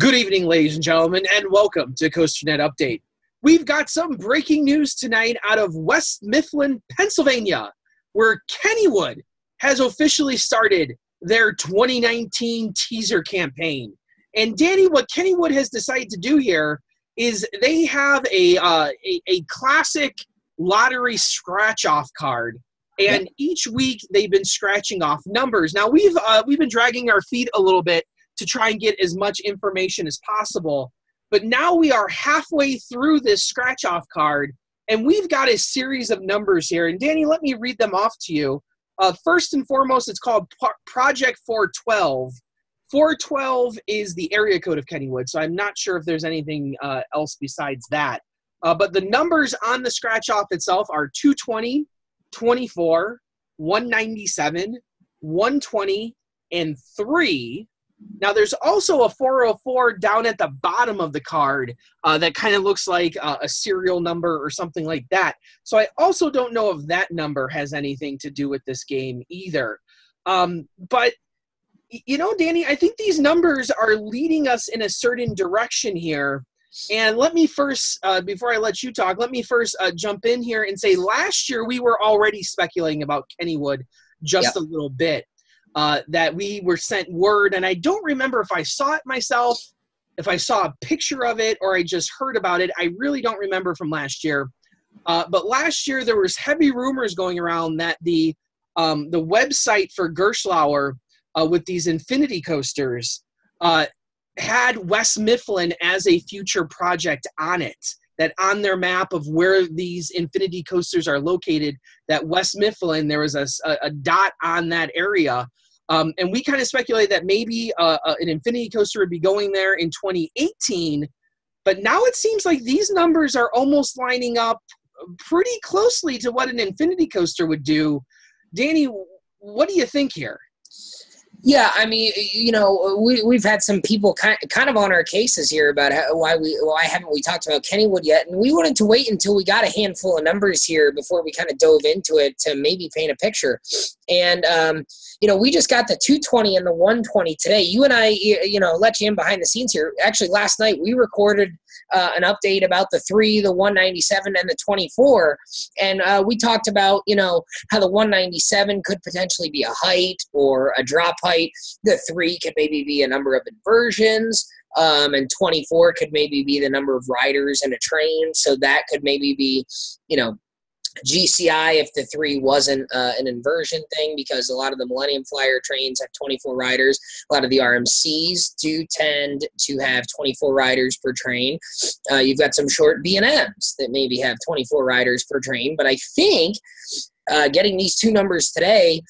Good evening, ladies and gentlemen, and welcome to COASTER-net Update. We've got some breaking news tonight out of West Mifflin, Pennsylvania, where Kennywood has officially started their 2019 teaser campaign. And Danny, what Kennywood has decided to do here is they have a classic lottery scratch-off card. And each week they've been scratching off numbers. Now we've been dragging our feet a little bit to try and get as much information as possible. But now we are halfway through this scratch-off card, and we've got a series of numbers here. And Danny, let me read them off to you. First and foremost, it's called Project 412. 412 is the area code of Kennywood, so I'm not sure if there's anything else besides that. But the numbers on the scratch-off itself are 220, 24, 197, 120, and 3. Now, there's also a 404 down at the bottom of the card that kind of looks like a serial number or something like that. So I also don't know if that number has anything to do with this game either. But, you know, Danny, I think these numbers are leading us in a certain direction here. And let me first, before I let you talk, let me first jump in here and say last year we were already speculating about Kennywood just a little bit. That we were sent word, and I don't remember if I saw it myself, if I saw a picture of it, or I just heard about it. I really don't remember from last year. But last year there was heavy rumors going around that the website for Gerstlauer with these infinity coasters had West Mifflin as a future project on it. That on their map of where these infinity coasters are located, that West Mifflin, there was a dot on that area. And we kind of speculated that maybe an infinity coaster would be going there in 2018. But now it seems like these numbers are almost lining up pretty closely to what an infinity coaster would do. Danny, what do you think here? Yeah, I mean, you know, we've had some people kind of on our cases here about why haven't we talked about Kennywood yet, and we wanted to wait until we got a handful of numbers here before we kind of dove into it to maybe paint a picture. And you know, we just got the 220 and the 120 today. You and I, you know, let you in behind the scenes here. Actually, last night we recorded an update about the 3, the 197, and the 24, and we talked about, you know, how the 197 could potentially be a height or a drop height. The 3 could maybe be a number of inversions, and 24 could maybe be the number of riders in a train. So that could maybe be, you know, GCI if the 3 wasn't an inversion thing, because a lot of the Millennium Flyer trains have 24 riders. A lot of the RMCs do tend to have 24 riders per train. You've got some short B&Ms that maybe have 24 riders per train. But I think getting these two numbers today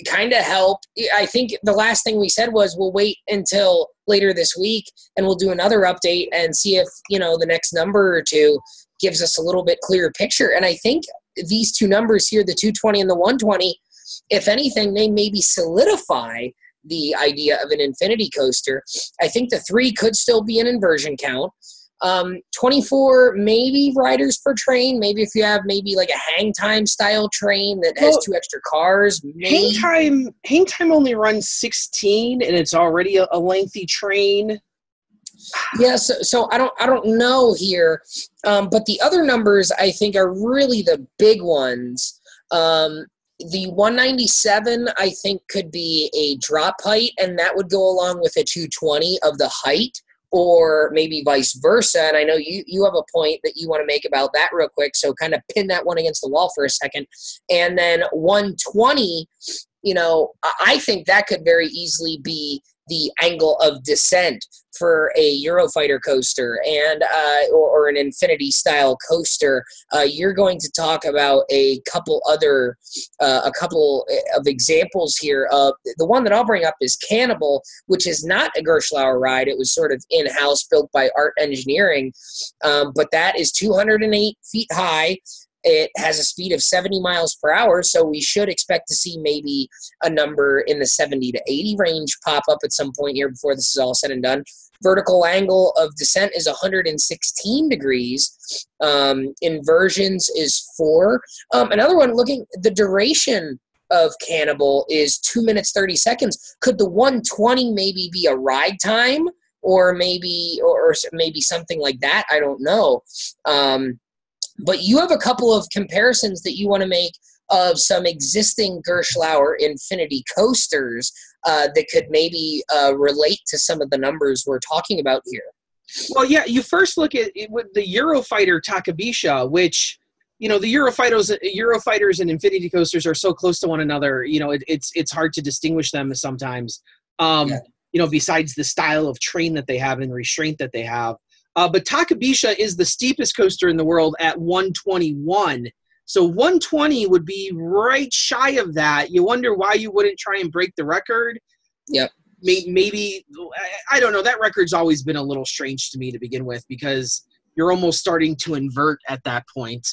kind of help. I think the last thing we said was we'll wait until later this week and we'll do another update and see if, you know, the next number or two gives us a little bit clearer picture. And I think these two numbers here, the 220 and the 120, if anything, they maybe solidify the idea of an infinity coaster. I think the 3 could still be an inversion count. 24 maybe riders per train. Maybe if you have maybe like a hang time style train that has 2 extra cars. Maybe. Hang time only runs 16, and it's already a lengthy train. Yeah, so I don't know here, but the other numbers I think are really the big ones. The 197 I think could be a drop height, and that would go along with a 220 of the height, or maybe vice versa. And I know you have a point that you want to make about that real quick, so kind of pin that one against the wall for a second. And then 120, you know, I think that could very easily be the angle of descent for a Eurofighter coaster and or an Infinity style coaster. You're going to talk about a couple of examples here. The one that I'll bring up is Cannibal, which is not a Gerstlauer ride. It was sort of in-house, built by Art Engineering, but that is 208 feet high. It has a speed of 70 miles per hour, so we should expect to see maybe a number in the 70 to 80 range pop up at some point here before this is all said and done. Vertical angle of descent is 116 degrees. Inversions is 4. Another one, the duration of Cannibal is 2 minutes, 30 seconds. Could the 120 maybe be a ride time or maybe something like that. I don't know. But you have a couple of comparisons that you want to make of some existing Gerstlauer Infinity coasters that could maybe relate to some of the numbers we're talking about here. Well, yeah, you first look at it with the Eurofighter Takabisha, which, the Eurofighters and Infinity coasters are so close to one another. It's hard to distinguish them sometimes. Besides the style of train that they have and restraint that they have. But Takabisha is the steepest coaster in the world at 121. So 120 would be right shy of that. You wonder why you wouldn't try and break the record. Yep. Maybe, I don't know. That record's always been a little strange to me to begin with, because you're almost starting to invert at that point.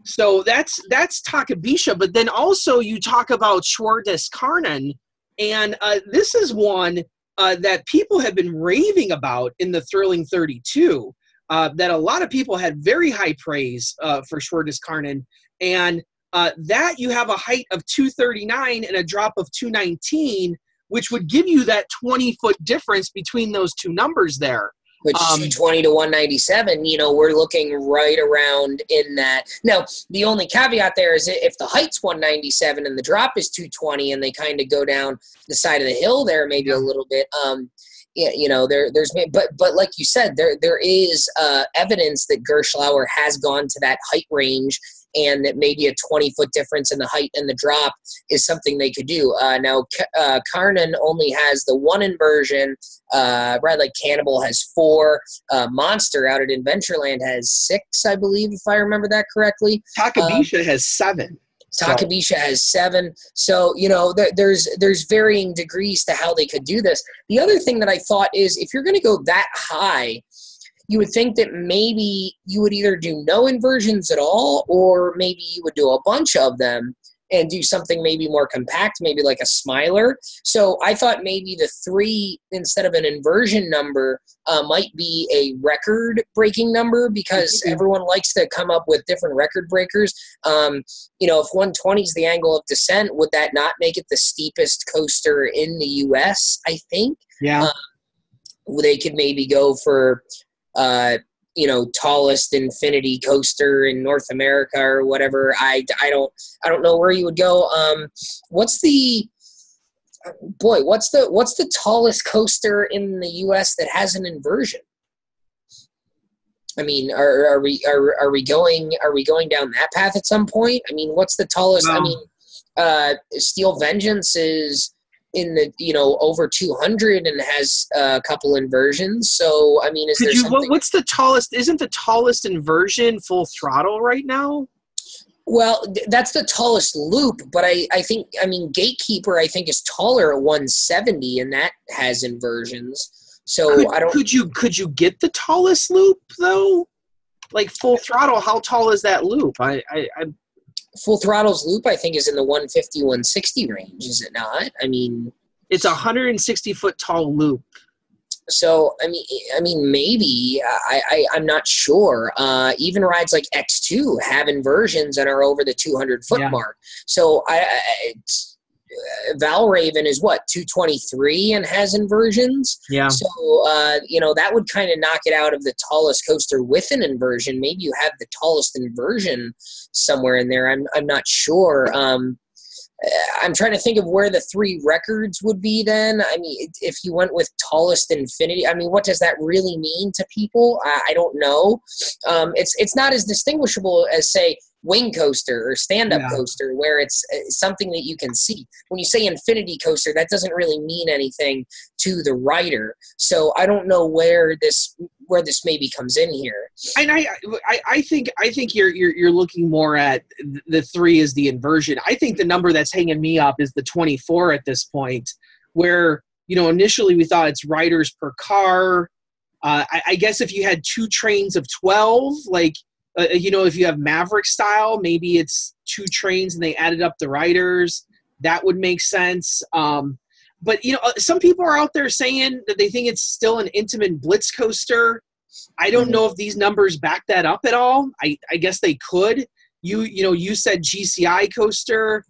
So that's Takabisha. But then also you talk about Schwerdeskarnen, and this is one that people have been raving about in the Thrilling 32, that a lot of people had very high praise for Schwerdeskarnen. And that you have a height of 239 and a drop of 219, which would give you that 20-foot difference between those two numbers there. Which 220 to 197, we're looking right around in that. Now, the only caveat there is if the height's 197 and the drop is 220 and they kind of go down the side of the hill there maybe a little bit, but like you said, there is evidence that Gerstlauer has gone to that height range, and that maybe a 20-foot difference in the height and the drop is something they could do. Now, Karnen only has the one inversion. Right, like Cannibal has 4. Monster out at Adventureland has 6, I believe, if I remember that correctly. Takabisha has 7. Takabisha has 7. So, there's varying degrees to how they could do this. The other thing that I thought is, if you're going to go that high, you would think that maybe you would either do no inversions at all, or maybe you would do a bunch of them and do something maybe more compact, maybe like a Smiler. So I thought maybe the 3 instead of an inversion number might be a record-breaking number, because everyone likes to come up with different record breakers. If 120 is the angle of descent, would that not make it the steepest coaster in the U.S., I think? Yeah. They could maybe go for tallest Infinity coaster in North America or whatever. I don't know where you would go. What's the tallest coaster in the U.S. that has an inversion? I mean, are we going down that path at some point? I mean, what's the tallest? I mean, Steel Vengeance is in the over 200 and has a couple inversions. So I mean, what's the tallest? Isn't the tallest inversion Full Throttle right now? Well, that's the tallest loop, but I think Gatekeeper I think is taller at 170, and that has inversions. So I don't. Could you get the tallest loop though? Like Full Throttle, how tall is that loop? I Full Throttle's loop, I think, is in the 150, 160 range, is it not? I mean, it's a 160-foot tall loop. So I mean, maybe I'm not sure. Even rides like X2 have inversions and are over the 200-foot mark. So Valraven is what, 223 and has inversions. Yeah. So that would kind of knock it out of the tallest coaster with an inversion. Maybe you have the tallest inversion somewhere in there. I'm not sure. I'm trying to think of where the 3 records would be then. I mean, if you went with tallest Infinity, I mean, what does that really mean to people? I don't know. It's not as distinguishable as, say, wing coaster or stand-up coaster, where it's something that you can see. When you say Infinity coaster, that doesn't really mean anything to the rider. So I don't know where this maybe comes in here. And I think you're looking more at the 3 as the inversion. I think the number that's hanging me up is the 24 at this point, where initially we thought it's riders per car. I guess if you had 2 trains of 12, like. If you have Maverick style, maybe it's 2 trains and they added up the riders. That would make sense. But some people are out there saying that they think it's still an Intamin Blitz coaster. I don't know if these numbers back that up at all. I guess they could. You said GCI coaster.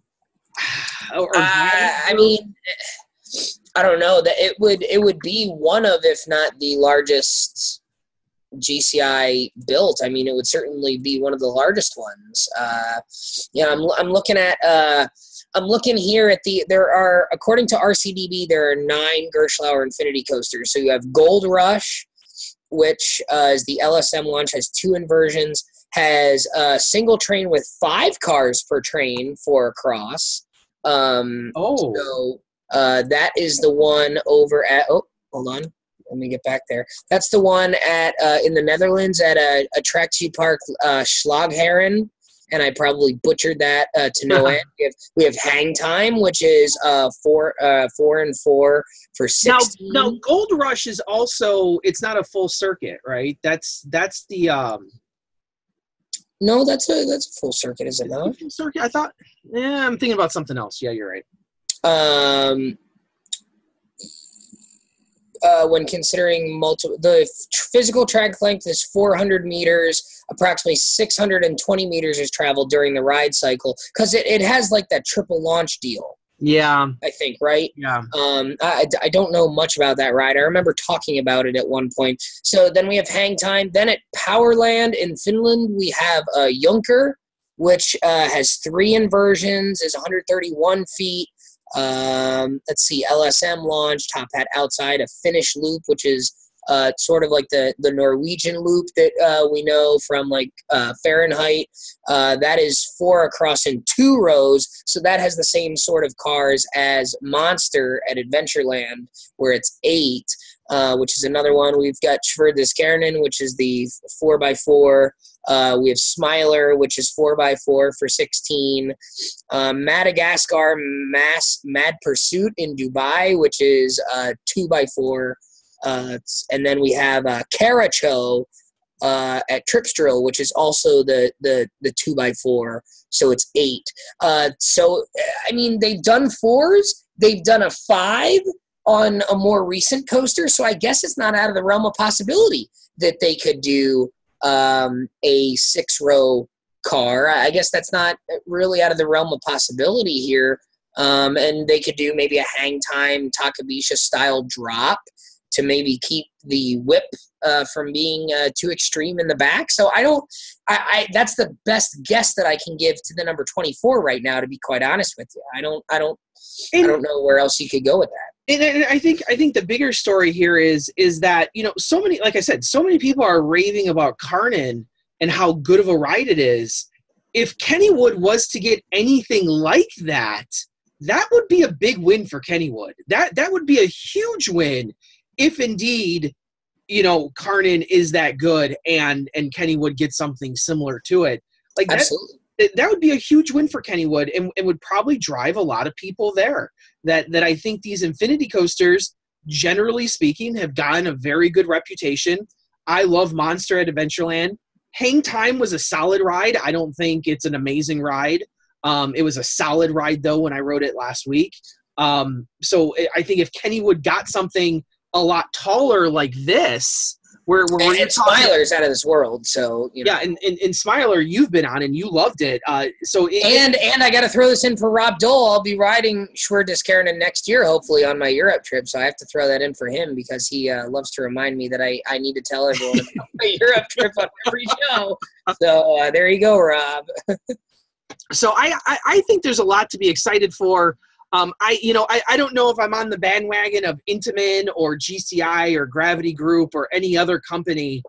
I don't know that it would be one of, if not the largest GCI built. I mean, it would certainly be one of the largest ones. I'm looking at I'm looking here at there are, according to RCDB, there are 9 Gerstlauer Infinity coasters. So you have Gold Rush, which is the LSM launch, has 2 inversions, has a single train with 5 cars per train for a cross. So that is the one over at, hold on, let me get back there. That's the one at in the Netherlands at a Attractiepark Slagharen, and I probably butchered that to no end. We have Hang Time, which is 4 and 4 for 16. Now Gold Rush is also, it's not a full circuit, right? That's the No, that's a full circuit, is it not? Full circuit? I thought. Yeah, I'm thinking about something else. Yeah, you're right. When considering the physical track length is 400 meters, approximately 620 meters is traveled during the ride cycle, because it has like that triple launch deal. Yeah. I think, right? Yeah. I don't know much about that ride. I remember talking about it at one point. So then we have Hang Time. Then at Powerland in Finland, we have Junker, which has 3 inversions, is 131 feet. Let's see, LSM launch, Top Hat outside, a Finnish loop, which is sort of like the Norwegian loop that we know from like Fahrenheit. That is 4 across in 2 rows, so that has the same sort of cars as Monster at Adventureland, where it's 8, which is another one. We've got Sverdiskernen, which is the 4x4. We have Smiler, which is 4x4 for 16. Madagascar Mad Pursuit in Dubai, which is 2x4. And then we have Karacho at Tripsdrill, which is also the 2x4, so it's 8. So, I mean, they've done 4s. They've done a 5 on a more recent coaster, so I guess it's not out of the realm of possibility that they could do a 6-row car. I guess that's not really out of the realm of possibility here. And they could do maybe a Hang Time Takabisha style drop to maybe keep the whip from being too extreme in the back. So I that's the best guess that I can give to the number 24 right now, to be quite honest with you. I don't know where else you could go with that. And I think the bigger story here is that, you know, so many, like I said, so many people are raving about Karnan and how good of a ride it is. If Kennywood was to get anything like that, that would be a big win for Kennywood. That would be a huge win if indeed, you know, Karnan is that good and Kennywood gets something similar to it. Like Absolutely. That would be a huge win for Kennywood and would probably drive a lot of people there. That I think these Infinity coasters, generally speaking, have gotten a very good reputation. I love Monster at Adventureland. Hang Time was a solid ride. I don't think it's an amazing ride. It was a solid ride, though, when I rode it last week. So I think if Kennywood got something a lot taller like this, and Smiler's out of this world, so you know. Yeah, and Smiler, you've been on and you loved it. And I got to throw this in for Rob Dole. I'll be riding Sverdiskernen next year, hopefully on my Europe trip. So I have to throw that in for him because he loves to remind me that I need to tell everyone about my Europe trip on every show. So there you go, Rob. So I think there's a lot to be excited for. I don't know if I'm on the bandwagon of Intamin or GCI or Gravity Group or any other company.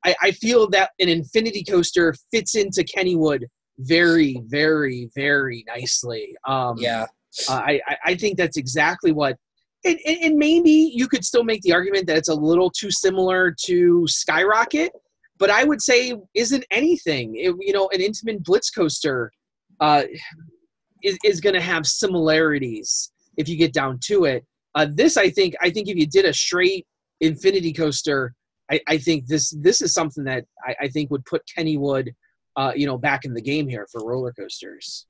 I feel that an Infinity coaster fits into Kennywood very, very, very nicely. I think that's exactly what – and maybe you could still make the argument that it's a little too similar to Skyrocket, but I would say isn't anything. An Intamin Blitz coaster is going to have similarities if you get down to it. This, I think if you did a straight Infinity coaster, I think this is something that I think would put Kennywood, back in the game here for roller coasters.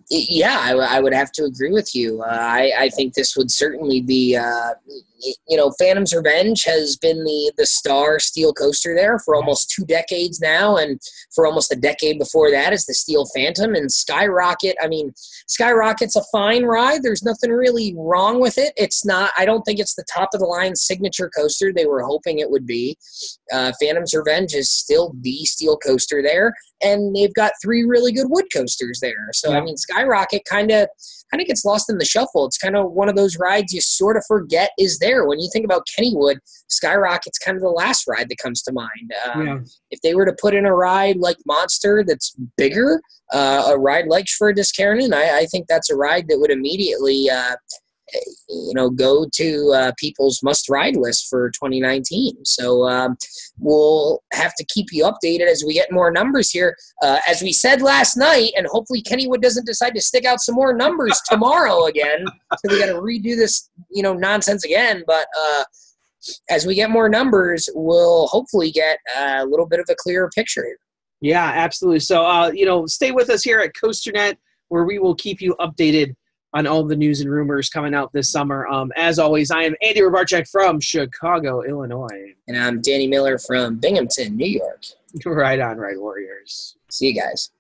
Yeah, I would have to agree with you. I think this would certainly be Phantom's Revenge has been the star steel coaster there for almost 2 decades now, and for almost a decade before that is the Steel Phantom. And Skyrocket's a fine ride. There's nothing really wrong with it. It's not. I don't think it's the top of the line signature coaster they were hoping it would be. Phantom's Revenge is still the steel coaster there, and they've got 3 really good wood coasters there. So I mean, Skyrocket kind of gets lost in the shuffle. It's kind of one of those rides you sort of forget is there. When you think about Kennywood, Skyrocket's kind of the last ride that comes to mind. If they were to put in a ride like Monster that's bigger, a ride like Schwer-Diskernen, I think that's a ride that would immediately go to people's must-ride list for 2019. So we'll have to keep you updated as we get more numbers here. As we said last night, and hopefully Kennywood doesn't decide to stick out some more numbers tomorrow again, so we got to redo this, nonsense again. But as we get more numbers, we'll hopefully get a little bit of a clearer picture here. Yeah, absolutely. So, stay with us here at COASTER.net, where we will keep you updated on all the news and rumors coming out this summer. As always, I am Andy Robarczyk from Chicago, Illinois. And I'm Danny Miller from Binghamton, New York. Right on, Ride Warriors. See you guys.